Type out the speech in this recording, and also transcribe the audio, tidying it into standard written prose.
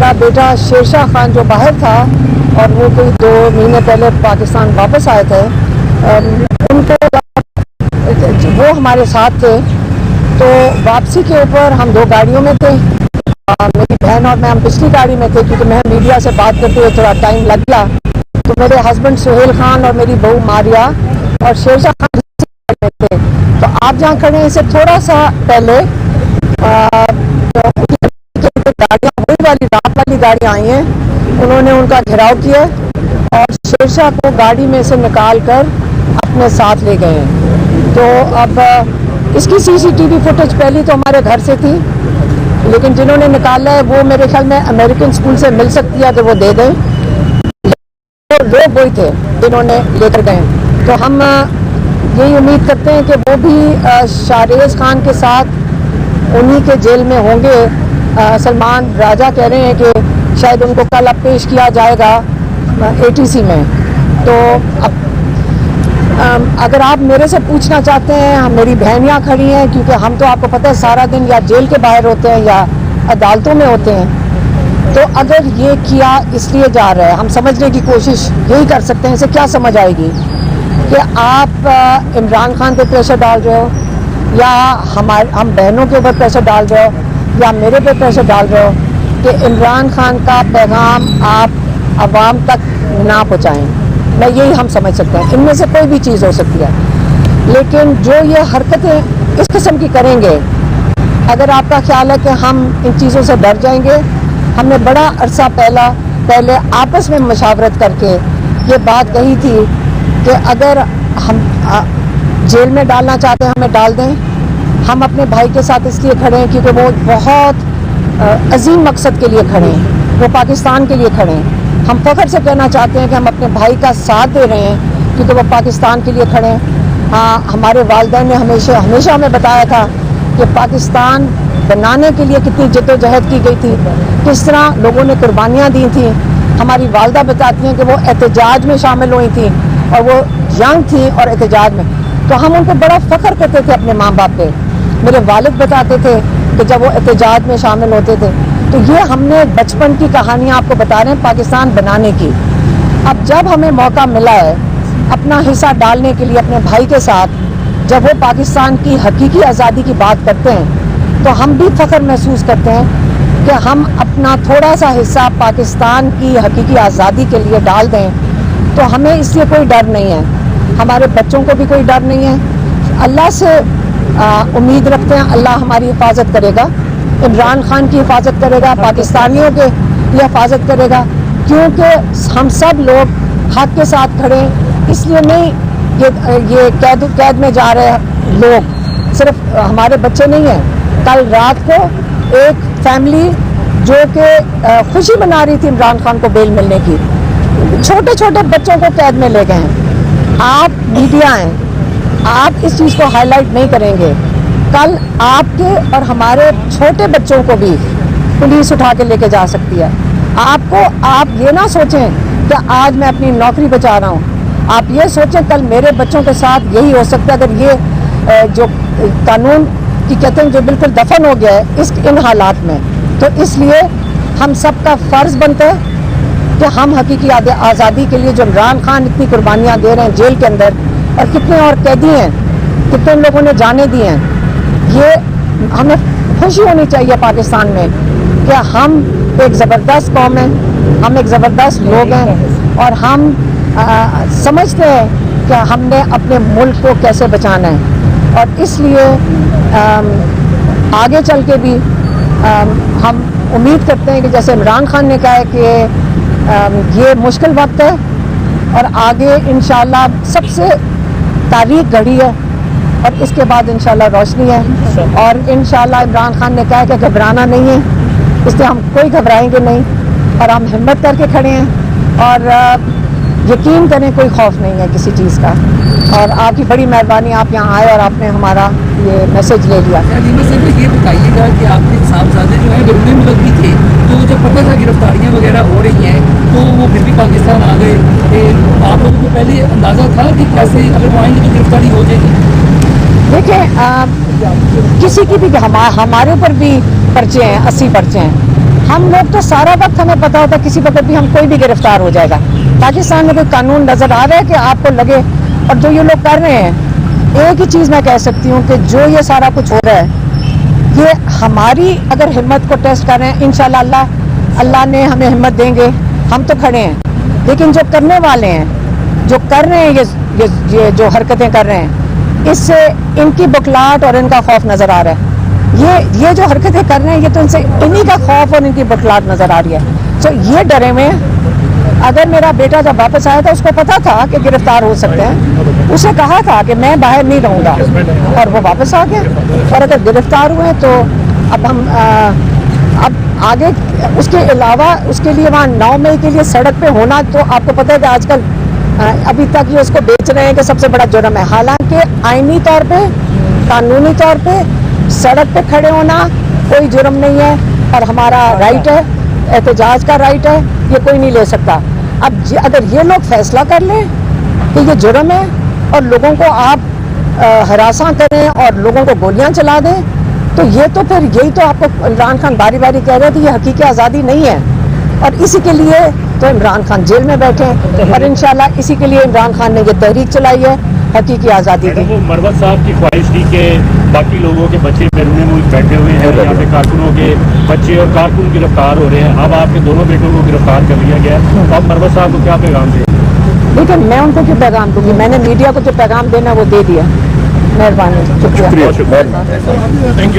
बड़ा बेटा शेरशाह खान जो बाहर था और वो कोई 2 महीने पहले पाकिस्तान वापस आए थे, उनको वो हमारे साथ थे। तो वापसी के ऊपर हम 2 गाड़ियों में थे, मेरी बहन और मैं हम पिछली गाड़ी में थे क्योंकि मैं मीडिया से बात करते हुए थोड़ा टाइम लग गया। तो मेरे हस्बैंड सुहेल खान और मेरी बहू मारिया और शेरशाह खान में थे। तो आप जहाँ खड़े हैं इससे थोड़ा सा पहले गाड़ियाँ वही वाली रात वाली गाड़ियाँ आई हैं, उन्होंने उनका घेराव किया और शेरशाह को गाड़ी में से निकाल कर अपने साथ ले गए हैं। तो अब इसकी CCTV फुटेज पहली तो हमारे घर से थी, लेकिन जिन्होंने निकाला है वो मेरे ख्याल में अमेरिकन स्कूल से मिल सकती है, तो वो दे दें। तो लोग वही थे जिन्होंने लेकर गए। तो हम यही उम्मीद करते हैं कि वो भी शाहरेज खान के साथ उन्हीं के जेल में होंगे। सलमान राजा कह रहे हैं कि शायद उनको कल अब पेश किया जाएगा ATC में। तो अब अगर आप मेरे से पूछना चाहते हैं, मेरी बहन यहाँ खड़ी हैं क्योंकि हम तो आपको पता है सारा दिन या जेल के बाहर होते हैं या अदालतों में होते हैं। तो अगर ये किया इसलिए जा रहा है, हम समझने की कोशिश यही कर सकते हैं। इसे क्या समझ आएगी कि आप इमरान खान पे प्रेशर डाल रहे हो या हम बहनों के ऊपर प्रेशर डाल रहे हो या मेरे पे प्रेशर डाल रहे हो कि इमरान खान का पैगाम आप आवाम तक ना पहुँचाएँ। मैं यही हम समझ सकते हैं। इनमें से कोई भी चीज़ हो सकती है, लेकिन जो ये हरकतें इस किस्म की करेंगे, अगर आपका ख्याल है कि हम इन चीज़ों से डर जाएंगे, हमने बड़ा अरसा पहले आपस में मशावरत करके ये बात कही थी कि अगर हम जेल में डालना चाहते हैं हमें डाल दें। हम अपने भाई के साथ इसलिए खड़े हैं क्योंकि वो बहुत अजीम मकसद के लिए खड़े हैं, वो पाकिस्तान के लिए खड़े हैं। हम फ़ख्र से कहना चाहते हैं कि हम अपने भाई का साथ दे रहे हैं क्योंकि वो पाकिस्तान के लिए खड़े हैं। हाँ, हमारे वालिदैन ने हमेशा हमें बताया था कि पाकिस्तान बनाने के लिए कितनी जद्दोजहद की गई थी, किस तरह लोगों ने कुर्बानियाँ दी थी। हमारी वालदा बताती हैं कि वो एहतजाज में शामिल हुई थी और वो यंग थी और एहतजाज में, तो हम उनको बड़ा फ़ख्र करते थे अपने माँ बाप पे। मेरे वालिद बताते थे कि जब वो एहतजाज में शामिल होते थे। तो ये हमने बचपन की कहानियाँ आपको बता रहे हैं पाकिस्तान बनाने की। अब जब हमें मौका मिला है अपना हिस्सा डालने के लिए अपने भाई के साथ, जब वो पाकिस्तान की हकीकी आज़ादी की बात करते हैं, तो हम भी फ़ख्र महसूस करते हैं कि हम अपना थोड़ा सा हिस्सा पाकिस्तान की हकीकी आज़ादी के लिए डाल दें। तो हमें इसलिए कोई डर नहीं है, हमारे बच्चों को भी कोई डर नहीं है। अल्लाह से उम्मीद रखते हैं अल्लाह हमारी हिफाजत करेगा, इमरान खान की हिफाजत करेगा, पाकिस्तानियों के लिए हिफाजत करेगा, क्योंकि हम सब लोग हक के साथ खड़े हैं। इसलिए नहीं ये कैद में जा रहे लोग सिर्फ हमारे बच्चे नहीं हैं। कल रात को एक फैमिली जो कि खुशी मना रही थी इमरान खान को बेल मिलने की, छोटे छोटे बच्चों को कैद में ले गए हैं। आप मीडिया हैं, आप इस चीज़ को हाईलाइट नहीं करेंगे, कल आपके और हमारे छोटे बच्चों को भी पुलिस उठा के लेके जा सकती है। आप ये ना सोचें कि आज मैं अपनी नौकरी बचा रहा हूँ, आप ये सोचें कल मेरे बच्चों के साथ यही हो सकता है। अगर ये जो कानून की कहते हैं जो बिल्कुल दफन हो गया है इन हालात में, तो इसलिए हम सबका फ़र्ज़ बनता है कि हम हकीकी आज़ादी के लिए जो इमरान खान इतनी कुर्बानियाँ दे रहे हैं जेल के अंदर, और कितने और कैदी हैं, कितने लोगों ने जाने दी हैं, ये हमें खुशी होनी चाहिए पाकिस्तान में कि हम एक ज़बरदस्त कौम है, हम एक ज़बरदस्त लोग हैं और हम समझते हैं कि हमने अपने मुल्क को कैसे बचाना है। और इसलिए आगे चल के भी हम उम्मीद करते हैं कि जैसे इमरान खान ने कहा है कि ये मुश्किल वक्त है और आगे इंशाल्लाह सबसे तारीख घड़ी है और इसके बाद इंशाल्लाह रोशनी है। और इंशाल्लाह इमरान खान ने कहा है कि घबराना नहीं है, इसलिए हम कोई घबराएंगे नहीं और हम हिम्मत करके खड़े हैं और यकीन करें कोई खौफ नहीं है किसी चीज़ का। और आपकी बड़ी मेहरबानी, आप यहाँ आए और आपने हमारा ये मैसेज ले लिया। ये बताइएगा कि आपके साहबजादे जो है बैरून मुल्क भी थे, तो जब पता था गिरफ्तारियाँ वगैरह हो रही हैं तो वो फिर भी पाकिस्तान आ गए। आप लोगों को पहले अंदाज़ा था कि कैसे अगर वो आएंगे तो गिरफ्तारी हो जाएगी? देखिए किसी की भी हमारे ऊपर भी पर्चे हैं, 80 पर्चे हैं, हम लोग तो सारा वक्त हमें पता होता किसी वक्त भी हम कोई भी गिरफ्तार हो जाएगा। पाकिस्तान में कोई कानून नजर आ रहा है कि आपको लगे, और जो ये लोग कर रहे हैं, एक ही चीज़ मैं कह सकती हूँ कि जो ये सारा कुछ हो रहा है ये हमारी अगर हिम्मत को टेस्ट कर रहे हैं। इंशाल्लाह अल्लाह ने हमें हिम्मत देंगे, हम तो खड़े हैं। लेकिन जो करने वाले हैं, जो कर रहे हैं, ये जो हरकतें कर रहे हैं, इससे इनकी बुखलाहट और इनका खौफ नज़र आ रहा है। ये जो हरकतें कर रहे हैं ये तो इनसे इन्हीं का खौफ और इनकी बुखलाहट नज़र आ रही है। तो ये डरे हुए हैं। अगर मेरा बेटा जब वापस आया था उसको पता था कि गिरफ्तार हो सकते हैं, उसे कहा था कि मैं बाहर नहीं रहूँगा, और वो वापस आ गया। और अगर गिरफ्तार हुए तो अब हम अब आगे उसके अलावा उसके लिए वहाँ 9 मई के लिए सड़क पे होना, तो आपको पता है कि आजकल अभी तक ये उसको बेच रहे हैं कि सबसे बड़ा जुर्म है। हालांकि आईनी तौर पे, कानूनी तौर पे सड़क पे खड़े होना कोई जुर्म नहीं है, और हमारा राइट है, एहतजाज का राइट है, ये कोई नहीं ले सकता। अब अगर ये लोग फैसला कर लें कि ये जुर्म है और लोगों को आप हरासा करें और लोगों को गोलियां चला दें, तो ये तो फिर यही तो आपको इमरान खान बारी बारी कह रहे थे ये हकीकी आज़ादी नहीं है, और इसी के लिए तो इमरान खान जेल में बैठे हैं। और इंशाल्लाह इसी के लिए इमरान खान ने ये तहरीक चलाई है हकीकी आज़ादी की। वो मरवत साहब की ख्वाहिश थी कि बाकी लोगों के बच्चे बैरून मुल्क बैठे हुए हैं, यहाँ पे कारकुनों के बच्चे और कारकुन गिरफ्तार हो रहे हैं। अब आपके दोनों बेटों को गिरफ्तार कर लिया गया है, तो अब मरवत साहब को क्या पैगाम दें? लेकिन मैं उनको क्यों पैगाम दूंगी? मैंने मीडिया को जो पैगाम देना वो दे दिया। मेहरबानी, शुक्रिया। Thank you.